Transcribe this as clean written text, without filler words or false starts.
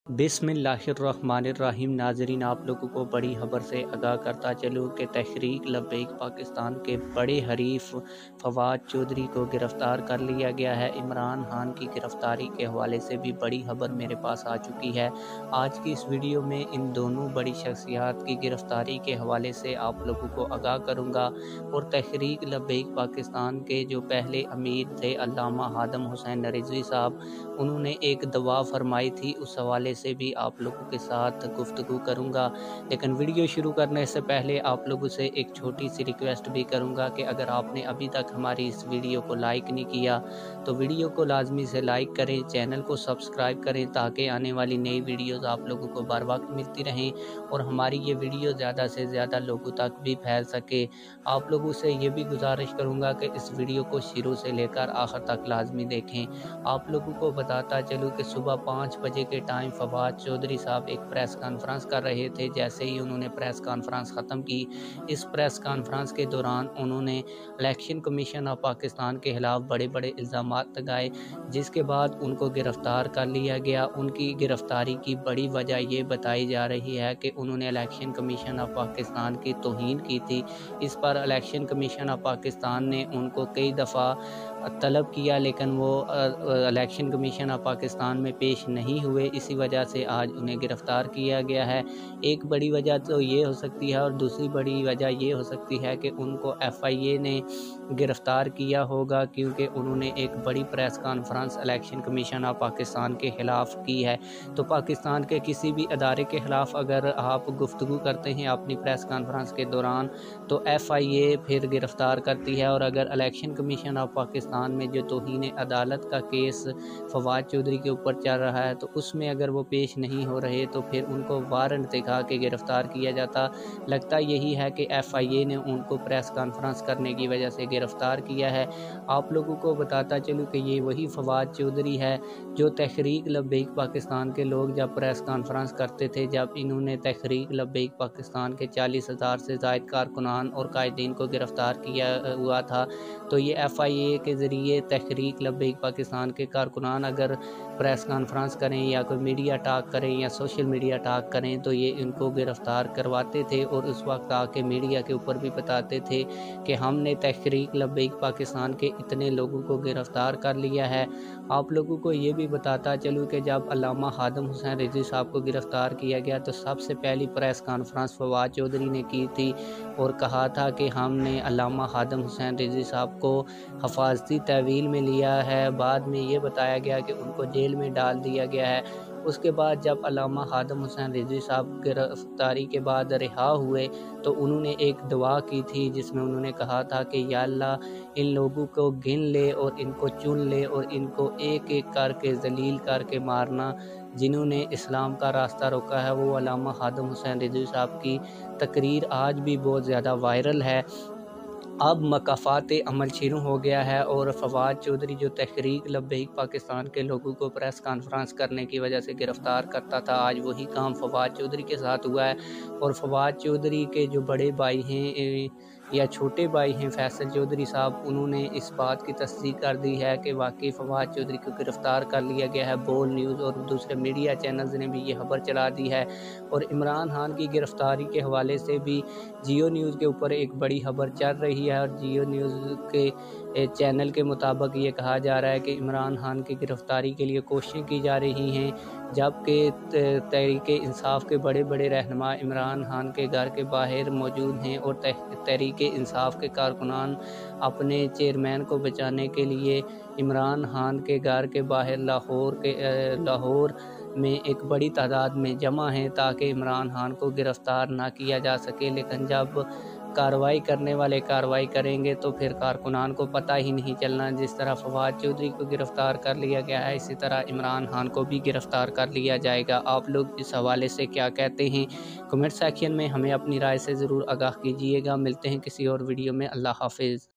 बिस्मिल्लाहिर्रहमानिर्रहीम। नाजरीन, आप लोगों को बड़ी खबर से आगाह करता चलूँ कि तहरीक लब्बैक पाकिस्तान के बड़े हरीफ फवाद चौधरी को गिरफ़्तार कर लिया गया है। इमरान खान की गिरफ़्तारी के हवाले से भी बड़ी खबर मेरे पास आ चुकी है। आज की इस वीडियो में इन दोनों बड़ी शख्सियात की गिरफ़्तारी के हवाले से आप लोगों को आगाह करूँगा और तहरीक लब्बैक पाकिस्तान के जो पहले अमीर थे अल्लामा आदम हुसैन रिजवी साहब, उन्होंने एक दुआ फरमाई थी, उस हवाले से भी आप लोगों के साथ गुफ्तगू करूंगा। लेकिन वीडियो शुरू करने से पहले आप लोगों से एक छोटी सी रिक्वेस्ट भी करूंगा कि अगर आपने अभी तक हमारी इस वीडियो को लाइक नहीं किया तो वीडियो को लाजमी से लाइक करें, चैनल को सब्सक्राइब करें ताकि आने वाली नई वीडियोज़ आप लोगों को बर वक्त मिलती रहें और हमारी ये वीडियो ज़्यादा से ज़्यादा लोगों तक भी फैल सके। आप लोगों से ये भी गुजारिश करूँगा कि इस वीडियो को शुरू से लेकर आखिर तक लाजमी देखें। आप लोगों को बताता चलूँ कि सुबह 5 बजे के टाइम फवाद चौधरी साहब एक प्रेस कॉन्फ्रेंस कर रहे थे। जैसे ही उन्होंने प्रेस कॉन्फ्रेंस ख़त्म की, इस प्रेस कॉन्फ्रेंस के दौरान उन्होंने इलेक्शन कमीशन ऑफ पाकिस्तान के ख़िलाफ़ बड़े बड़े इल्ज़ामात लगाए, जिसके बाद उनको गिरफ़्तार कर लिया गया। उनकी गिरफ़्तारी की बड़ी वजह ये बताई जा रही है कि उन्होंने इलेक्शन कमीशन ऑफ पाकिस्तान की तौहीन की थी। इस पर इलेक्शन कमीशन ऑफ पाकिस्तान ने उनको कई दफ़ा तलब किया, लेकिन वो इलेक्शन कमीशन ऑफ पाकिस्तान में पेश नहीं हुए। इसी वजह से आज उन्हें गिरफ़्तार किया गया है। एक बड़ी वजह तो ये हो सकती है और दूसरी बड़ी वजह ये हो सकती है कि उनको FIA ने गिरफ़्तार किया होगा क्योंकि उन्होंने एक बड़ी press conference election commission of Pakistan के ख़िलाफ़ की है। तो पाकिस्तान के किसी भी अदारे के ख़िलाफ़ अगर आप गुफ्तगू करते हैं अपनी प्रेस कॉन्फ्रेंस के दौरान तो FIA फिर गिरफ़्तार करती है। और अगर इलेक्शन कमीशन ऑफ पाकिस्तान में जो तौहीन अदालत का केस फवाद चौधरी के ऊपर चल रहा है तो उसमें अगर वो पेश नहीं हो रहे तो फिर उनको वारंट दिखा के गिरफ़्तार किया जाता। लगता यही है कि FIA ने उनको प्रेस कॉन्फ्रेंस करने की वजह से गिरफ़्तार किया है। आप लोगों को बताता चलूँ कि ये वही फवाद चौधरी है जो तहरीक लब्बैक पाकिस्तान के लोग जब प्रेस कॉन्फ्रेंस करते थे, जब इन्होंने तहरीक लब्बैक पाकिस्तान के 40,000 से ज़ायद कारकुनान और कायदीन को गिरफ़्तार किया हुआ था, तो ये FIA के ज़रिए तहरीक लब्बैक पाकिस्तान के कारकुनान अगर प्रेस कॉन्फ्रेंस करें या कोई मीडिया टॉक करें या सोशल मीडिया टॉक करें तो ये इनको गिरफ़्तार करवाते थे और उस वक्त आके मीडिया के ऊपर भी बताते थे कि हमने तहरीक लब्बैक पाकिस्तान के इतने लोगों को गिरफ़्तार कर लिया है। आप लोगों को ये भी बताता चलूँ कि जब अल्लामा आदम हुसैन रिजवी साहब को गिरफ़्तार किया गया तो सबसे पहली प्रेस कॉन्फ्रेंस फवाद चौधरी ने की थी और कहा था कि हमने अल्लामा आदम हुसैन रिजवी साहब को हिफाजती तहवील में लिया है। बाद में ये बताया गया कि उनको जेल में डाल दिया गया है। उसके बाद जब अल्लामा आदम हुसैन रिजवी साहब गिरफ़्तारी के बाद रिहा हुए तो उन्होंने एक दुआ की थी जिसमें उन्होंने कहा था कि या अल्लाह इन लोगों को गिन ले और इनको चुन ले और इनको एक एक करके जलील करके मारना। जिन्होंने इस्लाम का रास्ता रोका है वो अल्लामा आदम हुसैन रिजवी साहब की तकरीर आज भी बहुत ज़्यादा वायरल है। अब मकाफ़ात अमल शुरू हो गया है और फवाद चौधरी जो तहरीक लब्बैक पाकिस्तान के लोगों को प्रेस कॉन्फ्रेंस करने की वजह से गिरफ़्तार करता था, आज वही काम फवाद चौधरी के साथ हुआ है। और फवाद चौधरी के जो बड़े भाई हैं या छोटे भाई हैं फैसल चौधरी साहब, उन्होंने इस बात की तस्दीक कर दी है कि वाकई फवाद चौधरी को गिरफ़्तार कर लिया गया है। बोल न्यूज़ और दूसरे मीडिया चैनल्स ने भी ये खबर चला दी है। और इमरान खान की गिरफ़्तारी के हवाले से भी जियो न्यूज़ के ऊपर एक बड़ी खबर चल रही है और जियो न्यूज़ के चैनल के मुताबिक ये कहा जा रहा है कि इमरान खान की गिरफ़्तारी के लिए कोशिशें की जा रही हैं, जबकि तहरीक इंसाफ के बड़े बड़े रहनुमा इमरान खान के घर के बाहर मौजूद हैं और तहरीक इंसाफ के कारकुनान अपने चेयरमैन को बचाने के लिए इमरान खान के घर के बाहर लाहौर में एक बड़ी तादाद में जमा हैं ताकि इमरान खान को गिरफ़्तार ना किया जा सके। लेकिन जब कार्रवाई करने वाले कार्रवाई करेंगे तो फिर कारकुनान को पता ही नहीं चलना। जिस तरह फवाद चौधरी को गिरफ़्तार कर लिया गया है, इसी तरह इमरान खान को भी गिरफ़्तार कर लिया जाएगा। आप लोग इस हवाले से क्या कहते हैं? कमेंट सेक्शन में हमें अपनी राय से ज़रूर आगाह कीजिएगा। मिलते हैं किसी और वीडियो में। अल्लाह हाफ़िज़।